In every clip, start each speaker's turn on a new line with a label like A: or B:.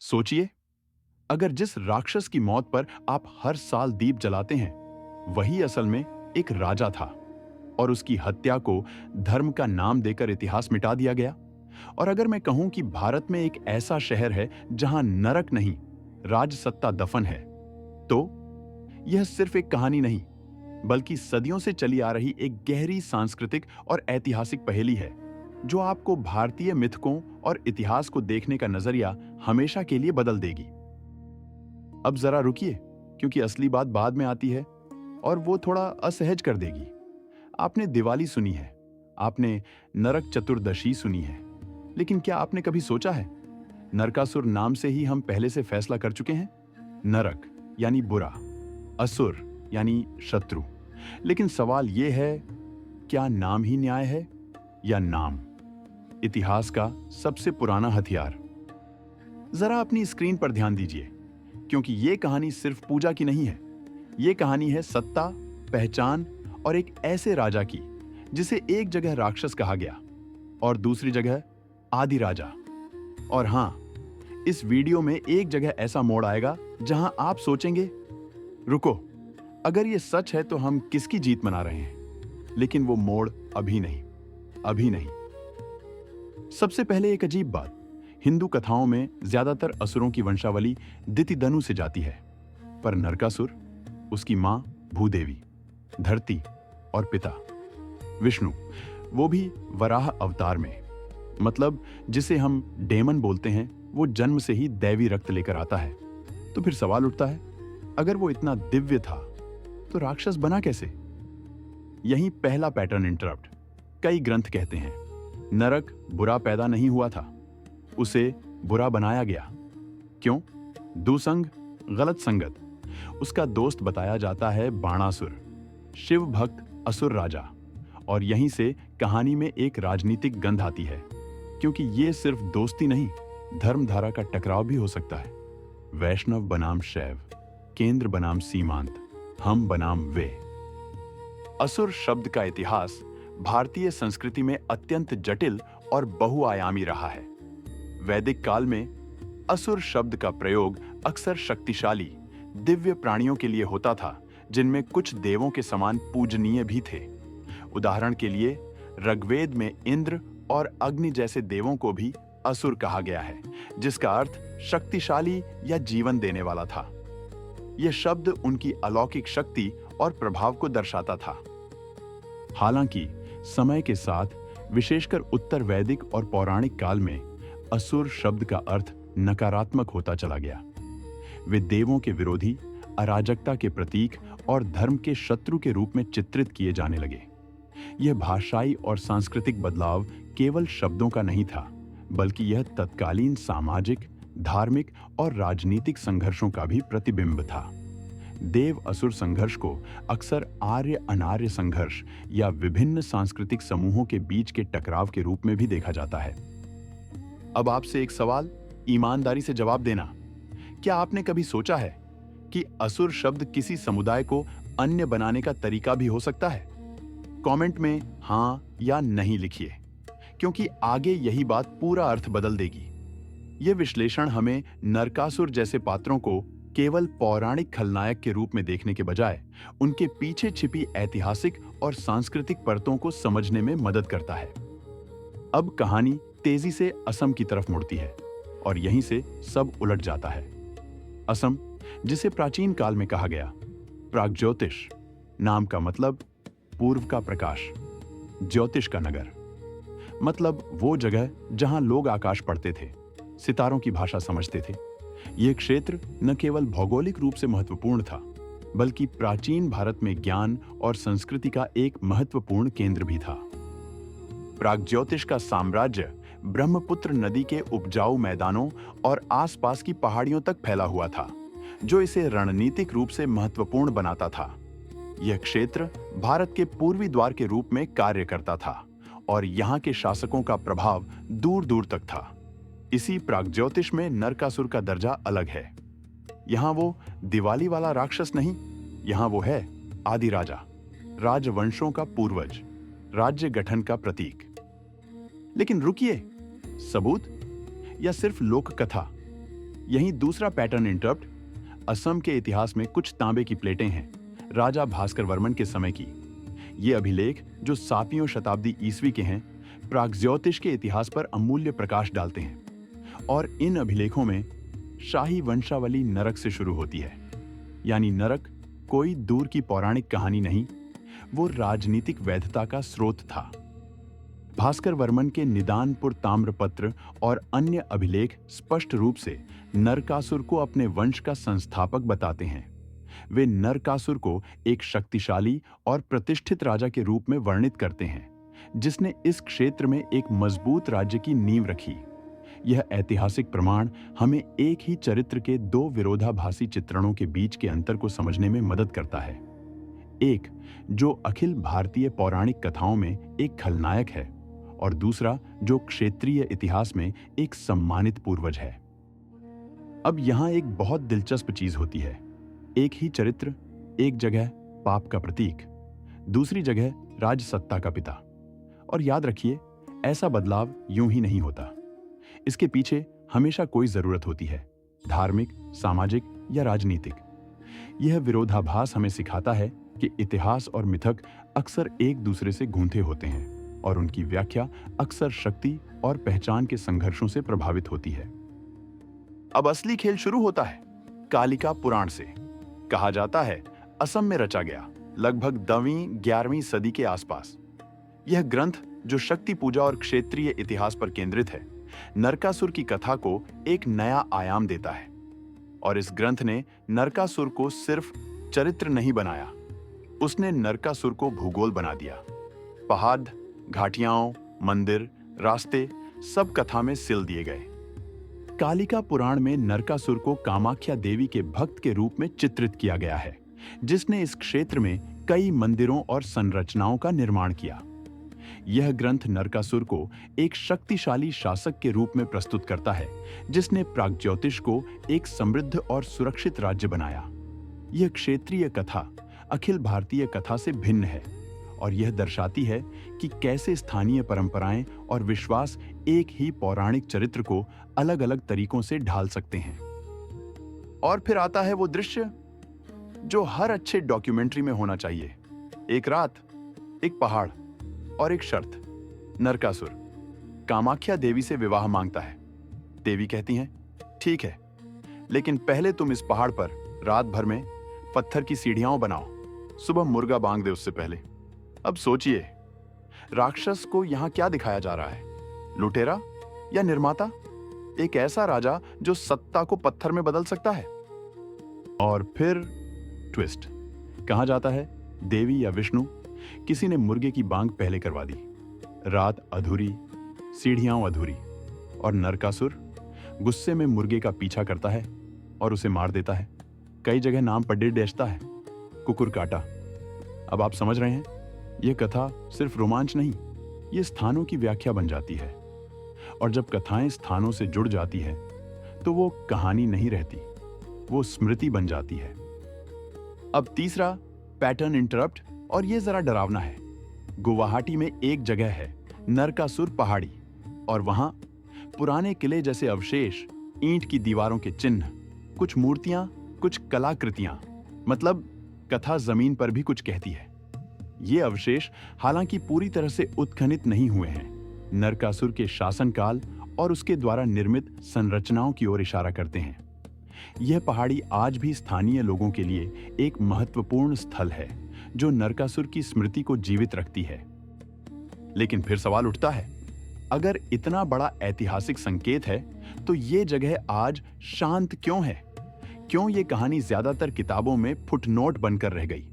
A: सोचिए, अगर जिस राक्षस की मौत पर आप हर साल दीप जलाते हैं, वही असल में एक राजा था और उसकी हत्या को धर्म का नाम देकर इतिहास मिटा दिया गया। और अगर मैं कहूं कि भारत में एक ऐसा शहर है जहां नरक नहीं, राजसत्ता दफन है, तो यह सिर्फ एक कहानी नहीं, बल्कि सदियों से चली आ रही एक गहरी सांस्कृतिक और ऐतिहासिक पहेली है, जो आपको भारतीय मिथकों और इतिहास को देखने का नजरिया हमेशा के लिए बदल देगी। अब जरा रुकिए, क्योंकि असली बात बाद में आती है और वो थोड़ा असहज कर देगी। आपने दिवाली सुनी है, आपने नरक चतुर्दशी सुनी है, लेकिन क्या आपने कभी सोचा है, नरकासुर नाम से ही हम पहले से फैसला कर चुके हैं। नरक यानी बुरा, असुर यानी शत्रु। लेकिन सवाल यह है, क्या नाम ही न्याय है या नाम इतिहास का सबसे पुराना हथियार? जरा अपनी स्क्रीन पर ध्यान दीजिए, क्योंकि यह कहानी सिर्फ पूजा की नहीं है। यह कहानी है सत्ता, पहचान और एक ऐसे राजा की जिसे एक जगह राक्षस कहा गया और दूसरी जगह आदि राजा। और हां, इस वीडियो में एक जगह ऐसा मोड़ आएगा जहां आप सोचेंगे, रुको, अगर यह सच है तो हम किसकी जीत मना रहे हैं? लेकिन वो मोड़ अभी नहीं, अभी नहीं। सबसे पहले एक अजीब बात, हिंदू कथाओं में ज्यादातर असुरों की वंशावली दितिदनु से जाती है, पर नरकासुर, उसकी मां भूदेवी, धरती और पिता विष्णु, वो भी वराह अवतार में, मतलब जिसे हम डेमन बोलते हैं, वो जन्म से ही दैवी रक्त लेकर आता है। तो फिर सवाल उठता है, अगर वो इतना दिव्य था तो राक्षस बना कैसे? यही पहला पैटर्न इंटरप्ट। कई ग्रंथ कहते हैं नरक बुरा पैदा नहीं हुआ था, उसे बुरा बनाया गया। क्यों? दुसंग, गलत संगत। उसका दोस्त बताया जाता है बाणासुर, शिव भक्त असुर राजा। और यहीं से कहानी में एक राजनीतिक गंध आती है, क्योंकि ये सिर्फ दोस्ती नहीं, धर्मधारा का टकराव भी हो सकता है। वैष्णव बनाम शैव, केंद्र बनाम सीमांत, हम बनाम वे। असुर शब्द का इतिहास भारतीय संस्कृति में अत्यंत जटिल और बहुआयामी रहा है। वैदिक काल में असुर शब्द का प्रयोग अक्सर शक्तिशाली, दिव्य प्राणियों के लिए होता था, जिनमें कुछ देवों के समान पूजनीय भी थे। उदाहरण के लिए, ऋग्वेद में इंद्र और अग्नि जैसे देवों को भी असुर कहा गया है, जिसका अर्थ शक्तिशाली या जीवन देने वाला था। यह शब्द उनकी अलौकिक शक्ति और प्रभाव को दर्शाता था। हालांकि समय के साथ, विशेषकर उत्तर वैदिक और पौराणिक काल में, असुर शब्द का अर्थ नकारात्मक होता चला गया। वे देवों के विरोधी, अराजकता के प्रतीक और धर्म के शत्रु के रूप में चित्रित किए जाने लगे। यह भाषाई और सांस्कृतिक बदलाव केवल शब्दों का नहीं था, बल्कि यह तत्कालीन सामाजिक, धार्मिक और राजनीतिक संघर्षों का भी प्रतिबिंब था। देव असुर संघर्ष को अक्सर आर्य अनार्य संघर्ष या विभिन्न सांस्कृतिक समूहों के बीच के टकराव के रूप में भी देखा जाता है। अब आपसे एक सवाल, ईमानदारी से जवाब देना। क्या आपने कभी सोचा है कि असुर शब्द किसी समुदाय को अन्य बनाने का तरीका भी हो सकता है? कमेंट में हां या नहीं लिखिए, क्योंकि आगे यही बात पूरा अर्थ बदल देगी। यह विश्लेषण हमें नरकासुर जैसे पात्रों को केवल पौराणिक खलनायक के रूप में देखने के बजाय उनके पीछे छिपी ऐतिहासिक और सांस्कृतिक परतों को समझने में मदद करता है। अब कहानी तेजी से असम की तरफ मुड़ती है और यहीं से सब उलट जाता है। असम, जिसे प्राचीन काल में कहा गया प्राग्ज्योतिष, नाम का मतलब पूर्व का प्रकाश, ज्योतिष का नगर, मतलब वो जगह जहां लोग आकाश पढ़ते थे, सितारों की भाषा समझते थे। यह क्षेत्र न केवल भौगोलिक रूप से महत्वपूर्ण था, बल्कि प्राचीन भारत में ज्ञान और संस्कृति का एक महत्वपूर्ण केंद्र भी था। प्राग्ज्योतिष का साम्राज्य ब्रह्मपुत्र नदी के उपजाऊ मैदानों और आसपास की पहाड़ियों तक फैला हुआ था, जो इसे रणनीतिक रूप से महत्वपूर्ण बनाता था। यह क्षेत्र भारत के पूर्वी द्वार के रूप में कार्य करता था और यहाँ के शासकों का प्रभाव दूर दूर तक था। इसी प्राग्ज्योतिष में नरकासुर का दर्जा अलग है। यहाँ वो दिवाली वाला राक्षस नहीं, यहाँ वो है आदि राजा, राजवंशों का पूर्वज, राज्य गठन का प्रतीक। लेकिन रुकिए, सबूत या सिर्फ लोक कथा? यहीं दूसरा पैटर्न इंटरप्ट असम के इतिहास में कुछ तांबे की प्लेटें हैं, राजा भास्कर वर्मन के समय की। ये अभिलेख जो 7वीं शताब्दी ईस्वी के हैं, प्रागज्योतिष के इतिहास पर अमूल्य प्रकाश डालते हैं। और इन अभिलेखों में शाही वंशावली नरक से शुरू होती है। यानी नरक कोई दूर की पौराणिक कहानी नहीं, वो राजनीतिक वैधता का स्रोत था। भास्कर वर्मन के निदानपुर ताम्रपत्र और अन्य अभिलेख स्पष्ट रूप से नरकासुर को अपने वंश का संस्थापक बताते हैं। वे नरकासुर को एक शक्तिशाली और प्रतिष्ठित राजा के रूप में वर्णित करते हैं, जिसने इस क्षेत्र में एक मजबूत राज्य की नींव रखी। यह ऐतिहासिक प्रमाण हमें एक ही चरित्र के दो विरोधाभासी चित्रणों के बीच के अंतर को समझने में मदद करता है। एक जो अखिल भारतीय पौराणिक कथाओं में एक खलनायक है, और दूसरा जो क्षेत्रीय इतिहास में एक सम्मानित पूर्वज है। अब यहां एक बहुत दिलचस्प चीज होती है। एक ही चरित्र, एक जगह पाप का प्रतीक, दूसरी जगह राजसत्ता का पिता। और याद रखिए, ऐसा बदलाव यूं ही नहीं होता। इसके पीछे हमेशा कोई जरूरत होती है, धार्मिक, सामाजिक या राजनीतिक। यह विरोधाभास हमें सिखाता है कि इतिहास और मिथक अक्सर एक दूसरे से गूंथे होते हैं और उनकी व्याख्या अक्सर शक्ति और पहचान के संघर्षों से प्रभावित होती है। अब असली खेल शुरू होता है कालिका पुराण से। कहा जाता है असम में रचा गया, लगभग 10वीं-11वीं सदी के आसपास। यह ग्रंथ जो शक्ति पूजा और क्षेत्रीय इतिहास पर केंद्रित है, नरकासुर की कथा को एक नया आयाम देता है। और इस ग्रंथ ने नरकासुर को सिर्फ चरित्र नहीं बनाया, उसने नरकासुर को भूगोल बना दिया। पहाड़, घाटियां, मंदिर, रास्ते सब कथा में सिल दिए गए। कालिका पुराण में नरकासुर को कामाख्या देवी के भक्त के रूप में चित्रित किया गया है, जिसने इस क्षेत्र में कई मंदिरों और संरचनाओं का निर्माण किया। यह ग्रंथ नरकासुर को एक शक्तिशाली शासक के रूप में प्रस्तुत करता है, जिसने प्रागज्योतिष को एक समृद्ध और सुरक्षित राज्य बनाया। यह क्षेत्रीय कथा अखिल भारतीय कथा से भिन्न है और यह दर्शाती है कि कैसे स्थानीय परंपराएं और विश्वास एक ही पौराणिक चरित्र को अलग-अलग तरीकों से ढाल सकते हैं। और फिर आता है वो दृश्य जो हर अच्छे डॉक्यूमेंट्री में होना चाहिए। एक रात, एक पहाड़ और एक शर्त। नरकासुर कामाख्या देवी से विवाह मांगता है। देवी कहती हैं, ठीक है, लेकिन पहले तुम इस पहाड़ पर रात भर में पत्थर की सीढ़ियां बनाओ, सुबह मुर्गा बांग दे उससे पहले। अब सोचिए, राक्षस को यहां क्या दिखाया जा रहा है? लुटेरा या निर्माता? एक ऐसा राजा जो सत्ता को पत्थर में बदल सकता है। और फिर ट्विस्ट। कहा जाता है देवी या विष्णु, किसी ने मुर्गे की बांग पहले करवा दी। रात अधूरी, सीढ़ियां अधूरी, और नरकासुर गुस्से में मुर्गे का पीछा करता है और उसे मार देता है। कई जगह नाम पड्डे डेसता है, कुकुर काटा। अब आप समझ रहे हैं, यह कथा सिर्फ रोमांच नहीं, ये स्थानों की व्याख्या बन जाती है। और जब कथाएं स्थानों से जुड़ जाती है तो वो कहानी नहीं रहती, वो स्मृति बन जाती है। अब तीसरा पैटर्न इंटरप्ट, और ये जरा डरावना है। गुवाहाटी में एक जगह है नरकासुर पहाड़ी, और वहां पुराने किले जैसे अवशेष, ईंट की दीवारों के चिन्ह, कुछ मूर्तियां, कुछ कलाकृतियां, मतलब कथा जमीन पर भी कुछ कहती है। ये अवशेष हालांकि पूरी तरह से उत्खनित नहीं हुए हैं, नरकासुर के शासनकाल और उसके द्वारा निर्मित संरचनाओं की ओर इशारा करते हैं। यह पहाड़ी आज भी स्थानीय लोगों के लिए एक महत्वपूर्ण स्थल है, जो नरकासुर की स्मृति को जीवित रखती है। लेकिन फिर सवाल उठता है, अगर इतना बड़ा ऐतिहासिक संकेत है, तो ये जगह आज शांत क्यों है? क्यों ये कहानी ज्यादातर किताबों में फुटनोट बनकर रह गई?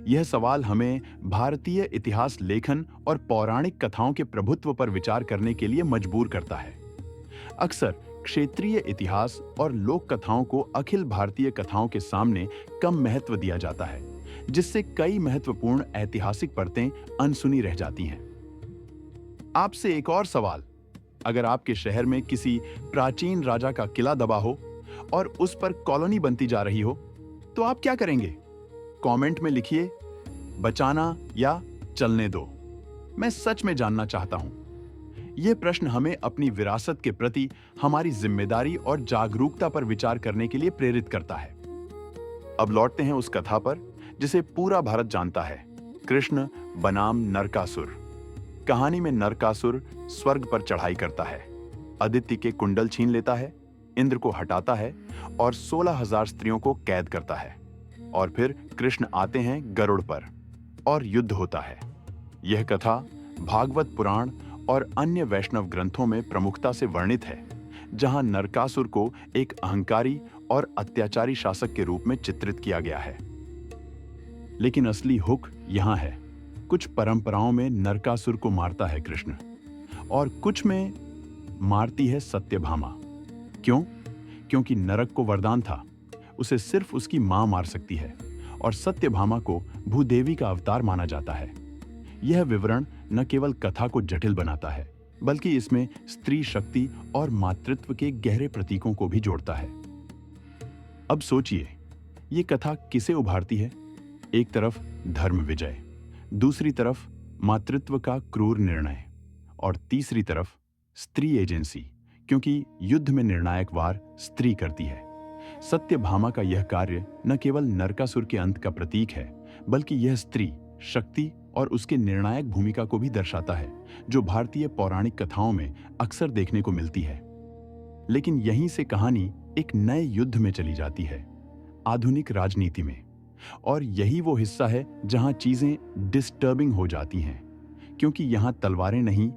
A: यह सवाल हमें भारतीय इतिहास लेखन और पौराणिक कथाओं के प्रभुत्व पर विचार करने के लिए मजबूर करता है। अक्सर क्षेत्रीय इतिहास और लोक कथाओं को अखिल भारतीय कथाओं के सामने कम महत्व दिया जाता है, जिससे कई महत्वपूर्ण ऐतिहासिक परतें अनसुनी रह जाती हैं। आपसे एक और सवाल, अगर आपके शहर में किसी प्राचीन राजा का किला दबा हो और उस पर कॉलोनी बनती जा रही हो, तो आप क्या करेंगे? कमेंट में लिखिए, बचाना या चलने दो। मैं सच में जानना चाहता हूं। ये प्रश्न हमें अपनी विरासत के प्रति हमारी जिम्मेदारी और जागरूकता पर विचार करने के लिए प्रेरित करता है। अब लौटते हैं उस कथा पर जिसे पूरा भारत जानता है, कृष्ण बनाम नरकासुर। कहानी में नरकासुर स्वर्ग पर चढ़ाई करता है, आदित्य के कुंडल छीन लेता है, इंद्र को हटाता है और 16,000 स्त्रियों को कैद करता है। और फिर कृष्ण आते हैं गरुड़ पर और युद्ध होता है। यह कथा भागवत पुराण और अन्य वैष्णव ग्रंथों में प्रमुखता से वर्णित है, जहां नरकासुर को एक अहंकारी और अत्याचारी शासक के रूप में चित्रित किया गया है। लेकिन असली हुक यहां है। कुछ परंपराओं में नरकासुर को मारता है कृष्ण और कुछ में मारती है सत्यभामा। क्यों? क्योंकि नरक को वरदान था, उसे सिर्फ उसकी मां मार सकती है, और सत्यभामा को भूदेवी का अवतार माना जाता है। यह विवरण न केवल कथा को जटिल बनाता है, बल्कि इसमें स्त्री शक्ति और मातृत्व के गहरे प्रतीकों को भी जोड़ता है। अब सोचिए, ये कथा किसे उभारती है? एक तरफ धर्म विजय, दूसरी तरफ मातृत्व का क्रूर निर्णय, और तीसरी तरफ स्त्री एजेंसी, क्योंकि युद्ध में निर्णायक वार स्त्री करती है। सत्यभामा का यह कार्य न केवल नरकासुर के अंत का प्रतीक है, बल्कि यह स्त्री शक्ति और उसके निर्णायक भूमिका को भी दर्शाता है, जो भारतीय पौराणिक कथाओं में अक्सर देखने को मिलती है। लेकिन यहीं से कहानी एक नए युद्ध में चली जाती है, आधुनिक राजनीति में। और यही वो हिस्सा है जहां चीजें डिस्टर्बिंग हो जाती हैं, क्योंकि यहां तलवारें नहीं,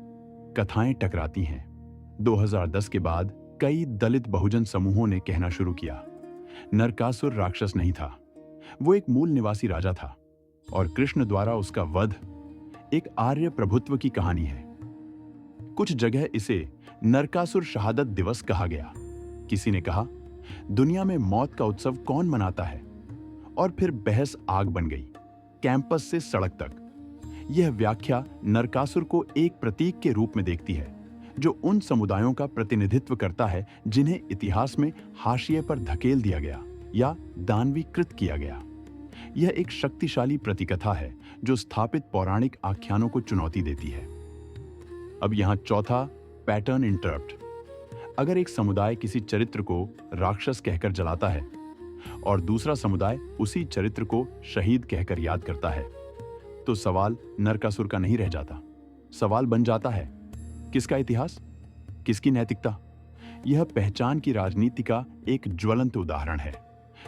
A: कथाएं टकराती हैं। 2010 के बाद कई दलित बहुजन समूहों ने कहना शुरू किया, नरकासुर राक्षस नहीं था, वो एक मूल निवासी राजा था, और कृष्ण द्वारा उसका वध एक आर्य प्रभुत्व की कहानी है। कुछ जगह इसे नरकासुर शहादत दिवस कहा गया। किसी ने कहा, दुनिया में मौत का उत्सव कौन मनाता है? और फिर बहस आग बन गई, कैंपस से सड़क तक। यह व्याख्या नरकासुर को एक प्रतीक के रूप में देखती है, जो उन समुदायों का प्रतिनिधित्व करता है जिन्हें इतिहास में हाशिए पर धकेल दिया गया या दानवीकृत किया गया। यह एक शक्तिशाली प्रतिकथा है जो स्थापित पौराणिक आख्यानों को चुनौती देती है। अब यहां चौथा पैटर्न इंटरप्ट। अगर एक समुदाय किसी चरित्र को राक्षस कहकर जलाता है और दूसरा समुदाय उसी चरित्र को शहीद कहकर याद करता है, तो सवाल नरकासुर का नहीं रह जाता। सवाल बन जाता है, किसका इतिहास, किसकी नैतिकता? यह पहचान की राजनीति का एक ज्वलंत उदाहरण है,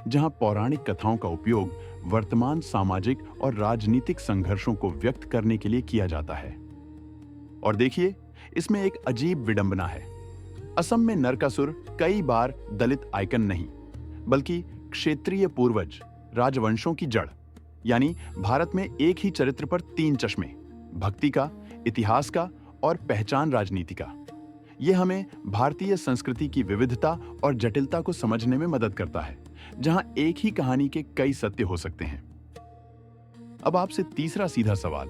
A: जहां पौराणिक कथाओं का उपयोग वर्तमान सामाजिक और राजनीतिक संघर्षों को व्यक्त करने के लिए किया जाता है। और देखिए, इसमें एक अजीब विडंबना है। असम में नरकासुर कई बार दलित आइकन नहीं, बल्कि क्षेत्रीय पूर्वज, राजवंशों की जड़। यानी भारत में एक ही चरित्र पर 3 चश्मे, भक्ति का, इतिहास का और पहचान राजनीति का। यह हमें भारतीय संस्कृति की विविधता और जटिलता को समझने में मदद करता है, जहां एक ही कहानी के कई सत्य हो सकते हैं। अब आपसे तीसरा सीधा सवाल,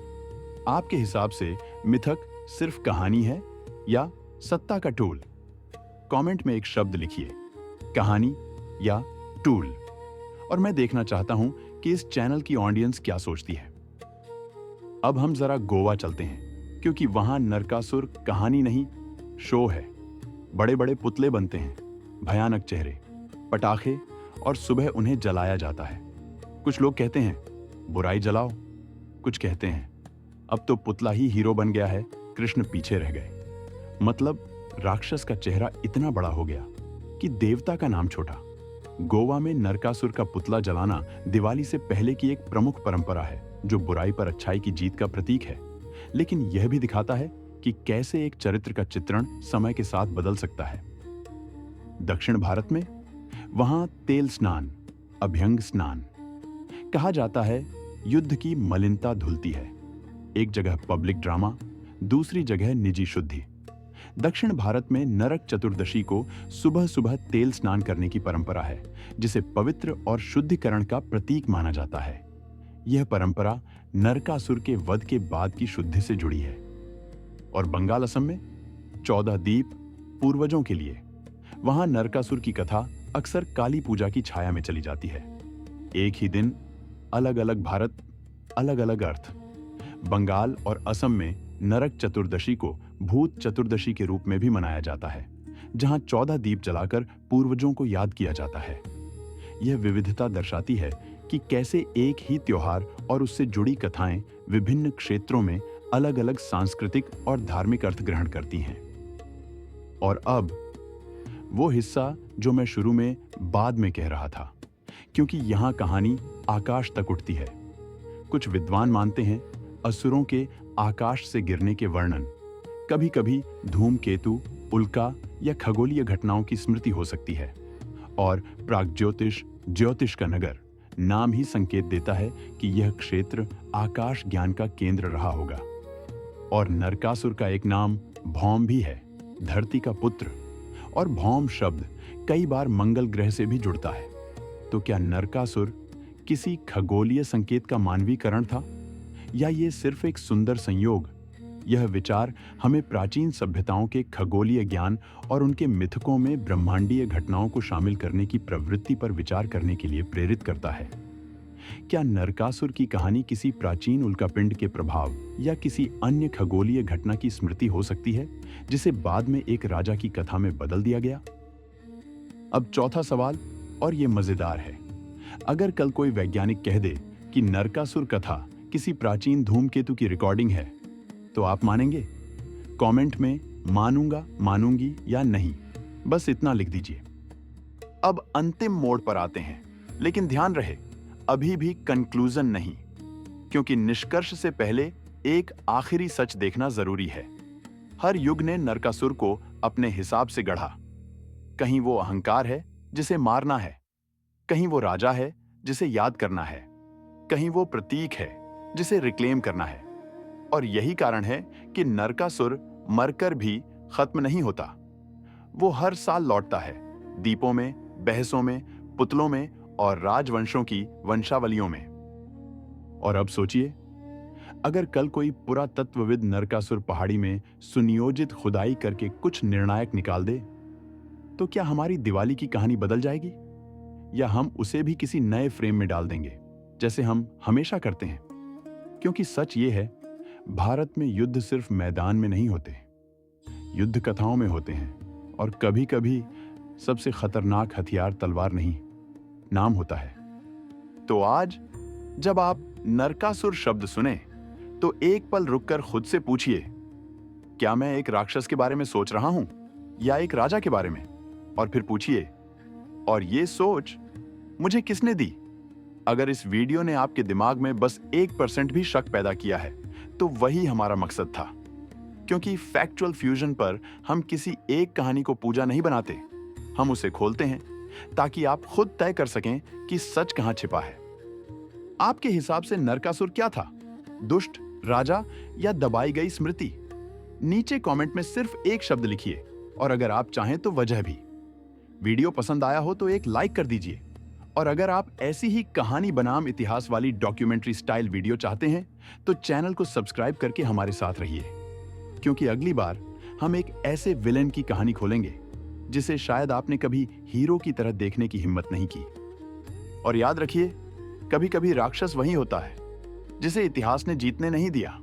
A: आपके हिसाब से मिथक सिर्फ कहानी है या सत्ता का टूल? कमेंट में एक शब्द लिखिए, कहानी या टूल। और मैं देखना चाहता हूं कि इस चैनल की ऑडियंस क्या सोचती है। अब हम जरा गोवा चलते हैं, क्योंकि वहां नरकासुर कहानी नहीं, शो है। बड़े बड़े पुतले बनते हैं, भयानक चेहरे, पटाखे, और सुबह उन्हें जलाया जाता है। कुछ लोग कहते हैं बुराई जलाओ, कुछ कहते हैं अब तो पुतला ही हीरो बन गया है, कृष्ण पीछे रह गए। मतलब राक्षस का चेहरा इतना बड़ा हो गया कि देवता का नाम छोटा। गोवा में नरकासुर का पुतला जलाना दिवाली से पहले की एक प्रमुख परंपरा है, जो बुराई पर अच्छाई की जीत का प्रतीक है। लेकिन यह भी दिखाता है कि कैसे एक चरित्र का चित्रण समय के साथ बदल सकता है। दक्षिण भारत में वहां तेल स्नान, अभ्यंग स्नान कहा जाता है। युद्ध की मलिनता धुलती है। एक जगह पब्लिक ड्रामा, दूसरी जगह निजी शुद्धि। दक्षिण भारत में नरक चतुर्दशी को सुबह सुबह तेल स्नान करने की परंपरा है, जिसे पवित्र और शुद्धिकरण का प्रतीक माना जाता है। यह परंपरा नरकासुर के वध के बाद की शुद्धि से जुड़ी है। और बंगाल असम में 14 दीप पूर्वजों के लिए। वहां नरकासुर की कथा अक्सर काली पूजा की छाया में चली जाती है। एक ही दिन, अलग अलग भारत, अलग अलग अर्थ। बंगाल और असम में नरक चतुर्दशी को भूत चतुर्दशी के रूप में भी मनाया जाता है, जहां 14 दीप जलाकर पूर्वजों को याद किया जाता है। यह विविधता दर्शाती है कि कैसे एक ही त्योहार और उससे जुड़ी कथाएं विभिन्न क्षेत्रों में अलग-अलग सांस्कृतिक और धार्मिक अर्थ ग्रहण करती हैं। और अब वो हिस्सा जो मैं शुरू में बाद में कह रहा था, क्योंकि यहां कहानी आकाश तक उठती है। कुछ विद्वान मानते हैं असुरों के आकाश से गिरने के वर्णन कभी-कभी धूमकेतु, उल्का या खगोलीय घटनाओं की स्मृति हो सकती है, और प्रागज्योतिष, ज्योतिष का नगर नाम ही संकेत देता है कि यह क्षेत्र आकाश ज्ञान का केंद्र रहा होगा। और नरकासुर का एक नाम भौम भी है, धरती का पुत्र, और भौम शब्द कई बार मंगल ग्रह से भी जुड़ता है। तो क्या नरकासुर किसी खगोलीय संकेत का मानवीकरण था, या ये सिर्फ एक सुंदर संयोग? यह विचार हमें प्राचीन सभ्यताओं के खगोलीय ज्ञान और उनके मिथकों में ब्रह्मांडीय घटनाओं को शामिल करने की प्रवृत्ति पर विचार करने के लिए प्रेरित करता है। क्या नरकासुर की कहानी किसी प्राचीन उल्कापिंड के प्रभाव या किसी अन्य खगोलीय घटना की स्मृति हो सकती है, जिसे बाद में एक राजा की कथा में बदल दिया गया? अब चौथा सवाल, और ये मजेदार है। अगर कल कोई वैज्ञानिक कह दे कि नरकासुर कथा किसी प्राचीन धूमकेतु की रिकॉर्डिंग है, तो आप मानेंगे? कमेंट में मानूंगा, मानूंगी या नहीं, बस इतना लिख दीजिए। अब अंतिम मोड़ पर आते हैं, लेकिन ध्यान रहे, अभी भी कंक्लूजन नहीं, क्योंकि निष्कर्ष से पहले एक आखिरी सच देखना जरूरी है। हर युग ने नरकासुर को अपने हिसाब से गढ़ा। कहीं वो अहंकार है जिसे मारना है, कहीं वो राजा है जिसे याद करना है, कहीं वो प्रतीक है जिसे रिक्लेम करना है। और यही कारण है कि नरकासुर मरकर भी खत्म नहीं होता। वो हर साल लौटता है, दीपों में, बहसों में, पुतलों में और राजवंशों की वंशावलियों में। और अब सोचिए, अगर कल कोई पुरातत्वविद नरकासुर पहाड़ी में सुनियोजित खुदाई करके कुछ निर्णायक निकाल दे, तो क्या हमारी दिवाली की कहानी बदल जाएगी, या हम उसे भी किसी नए फ्रेम में डाल देंगे, जैसे हम हमेशा करते हैं? क्योंकि सच ये है, भारत में युद्ध सिर्फ मैदान में नहीं होते, युद्ध कथाओं में होते हैं, और कभी-कभी सबसे खतरनाक हथियार तलवार नहीं, नाम होता है। तो आज जब आप नरकासुर शब्द सुने, तो एक पल रुककर खुद से पूछिए, क्या मैं एक राक्षस के बारे में सोच रहा हूं, या एक राजा के बारे में? और फिर पूछिए, और ये सोच मुझे किसने दी? अगर इस वीडियो ने आपके दिमाग में बस 1% भी शक पैदा किया है, तो वही हमारा मकसद था। क्योंकि फैक्चुअल फ्यूजन पर हम किसी एक कहानी को पूजा नहीं बनाते, हम उसे खोलते हैं ताकि आप खुद तय कर सकें कि सच कहां छिपा है। आपके हिसाब से नरकासुर क्या था? दुष्ट, राजा या दबाई गई स्मृति? नीचे कमेंट में सिर्फ एक शब्द लिखिए, और अगर आप चाहें तो वजह भी। वीडियो पसंद आया हो तो एक लाइक कर दीजिए, और अगर आप ऐसी ही कहानी बनाम इतिहास वाली डॉक्यूमेंट्री स्टाइल वीडियो चाहते हैं, तो चैनल को सब्सक्राइब करके हमारे साथ रहिए, क्योंकि अगली बार हम एक ऐसे विलेन की कहानी खोलेंगे जिसे शायद आपने कभी हीरो की तरह देखने की हिम्मत नहीं की। और याद रखिए, कभी-कभी राक्षस वही होता है जिसे इतिहास ने जीतने नहीं दिया।